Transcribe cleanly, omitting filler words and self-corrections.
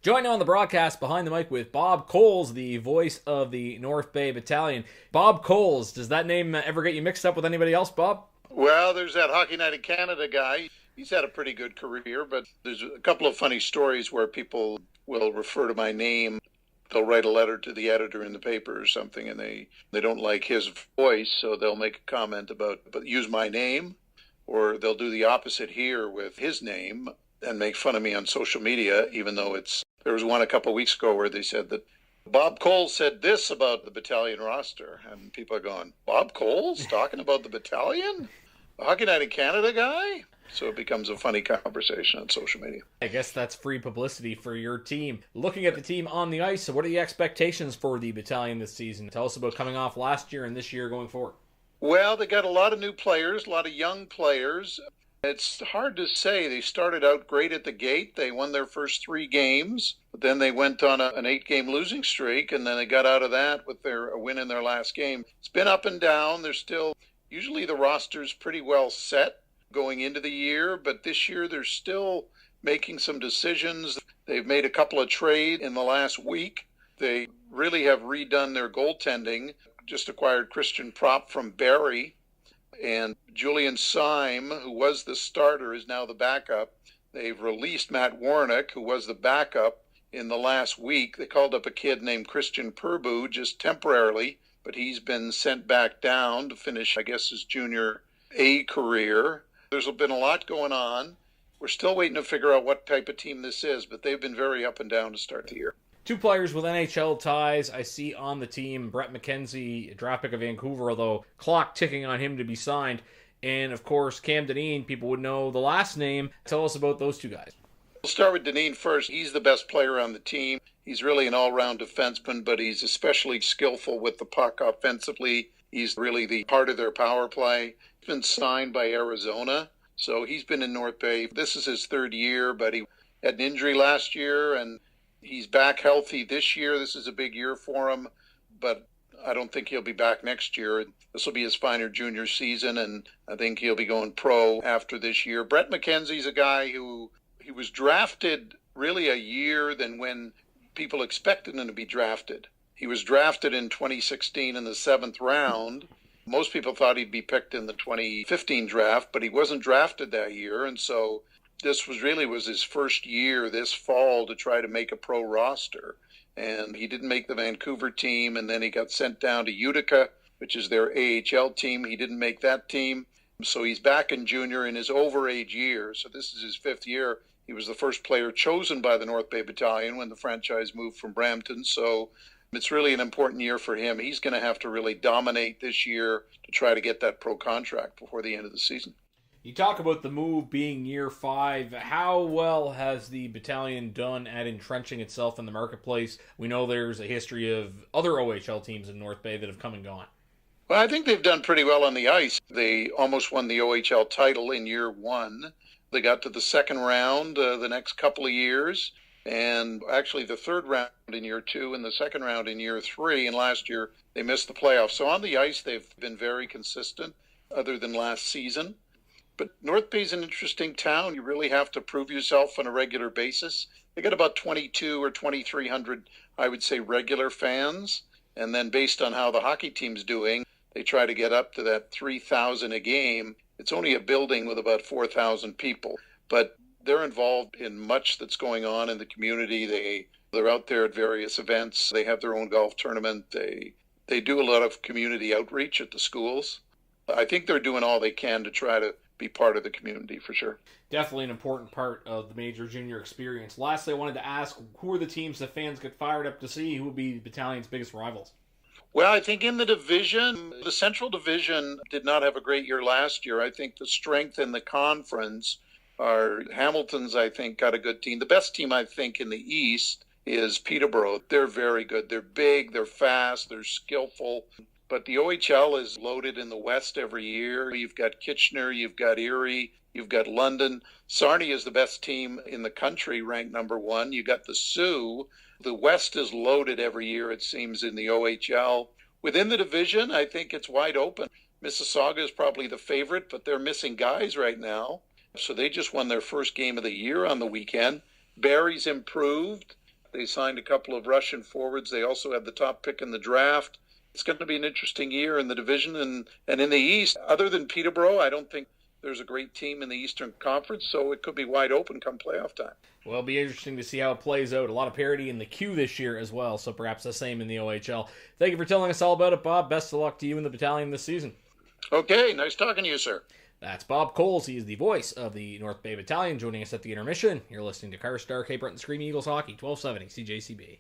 Joined on the broadcast behind the mic with Bob Coles, the voice of the North Bay Battalion. Bob Coles, does that name ever get you mixed up with anybody else, Bob? Well, there's that Hockey Night in Canada guy. He's had a pretty good career, but there's a couple of funny stories where people will refer to my name. They'll write a letter to the editor in the paper or something, and they don't like his voice, so they'll make a comment but use my name, or they'll do the opposite here with his name and make fun of me on social media, even though there was one a couple of weeks ago where they said that Bob Coles said this about the battalion roster, and people are going, Bob Coles talking about the battalion? The Hockey Night in Canada guy? So it becomes a funny conversation on social media. I guess that's free publicity for your team. Looking at the team on the ice, so what are the expectations for the battalion this season? Tell us about coming off last year and this year going forward. Well, they got a lot of new players, a lot of young players. It's hard to say. They started out great at the gate. They won their first 3 games. But then they went on an 8-game losing streak, and then they got out of that with a win in their last game. It's been up and down. Usually the roster's pretty well set going into the year, but this year they're still making some decisions. They've made a couple of trades in the last week. They really have redone their goaltending. Just acquired Christian Prop from Barrie. And Julian Syme, who was the starter, is now the backup. They've released Matt Warnick, who was the backup, in the last week. They called up a kid named Christian Purbu just temporarily, but he's been sent back down to finish, I guess, his junior A career. There's been a lot going on. We're still waiting to figure out what type of team this is, but they've been very up and down to start the year. 2 players with NHL ties I see on the team. Brett McKenzie, draft pick of Vancouver, although clock ticking on him to be signed. And, of course, Cam Dineen, people would know the last name. Tell us about those 2 guys. We'll start with Dineen first. He's the best player on the team. He's really an all-round defenseman, but he's especially skillful with the puck offensively. He's really the part of their power play. He's been signed by Arizona, so he's been in North Bay. This is his 3rd year, but he had an injury last year, and he's back healthy this year. This is a big year for him, but I don't think he'll be back next year. This will be his final junior season, and I think he'll be going pro after this year. Brett McKenzie's a guy who he was drafted really a year than when people expected him to be drafted. He was drafted in 2016 in the 7th round. Most people thought he'd be picked in the 2015 draft, but he wasn't drafted that year, and so this was his first year this fall to try to make a pro roster. And he didn't make the Vancouver team, and then he got sent down to Utica, which is their AHL team. He didn't make that team. So he's back in junior in his overage year. So this is his 5th year. He was the first player chosen by the North Bay Battalion when the franchise moved from Brampton. So it's really an important year for him. He's going to have to really dominate this year to try to get that pro contract before the end of the season. You talk about the move being year 5. How well has the battalion done at entrenching itself in the marketplace? We know there's a history of other OHL teams in North Bay that have come and gone. Well, I think they've done pretty well on the ice. They almost won the OHL title in year 1. They got to the 2nd round the next couple of years, and actually the 3rd round in year 2 and the 2nd round in year 3, and last year they missed the playoffs. So on the ice they've been very consistent other than last season. But North Bay's an interesting town. You really have to prove yourself on a regular basis. They got about 22 or 2,300, I would say, regular fans. And then based on how the hockey team's doing, they try to get up to that 3,000 a game. It's only a building with about 4,000 people. But they're involved in much that's going on in the community. They're out there at various events. They have their own golf tournament. They do a lot of community outreach at the schools. I think they're doing all they can to try to be part of the community for sure. Definitely an important part of the major junior experience. Lastly, I wanted to ask, who are the teams that fans get fired up to see? Who would be the battalion's biggest rivals? Well, I think in the division, the Central Division did not have a great year last year. I think the strength in the conference are Hamilton's, I think, got a good team. The best team, I think, in the East is Peterborough. They're very good. They're big, they're fast, they're skillful. But the OHL is loaded in the West every year. You've got Kitchener, you've got Erie, you've got London. Sarnia is the best team in the country, ranked number 1. You got the Sioux. The West is loaded every year, it seems, in the OHL. Within the division, I think it's wide open. Mississauga is probably the favorite, but they're missing guys right now. So they just won their first game of the year on the weekend. Barrie's improved. They signed a couple of Russian forwards. They also had the top pick in the draft. It's going to be an interesting year in the division and in the East. Other than Peterborough, I don't think there's a great team in the Eastern Conference, so it could be wide open come playoff time. Well, it'll be interesting to see how it plays out. A lot of parity in the Q this year as well, so perhaps the same in the OHL. Thank you for telling us all about it, Bob. Best of luck to you and the battalion this season. Okay, nice talking to you, sir. That's Bob Coles. He is the voice of the North Bay Battalion, joining us at the intermission. You're listening to Carstar, Cape Breton Screaming Eagles Hockey, 1270 CJCB.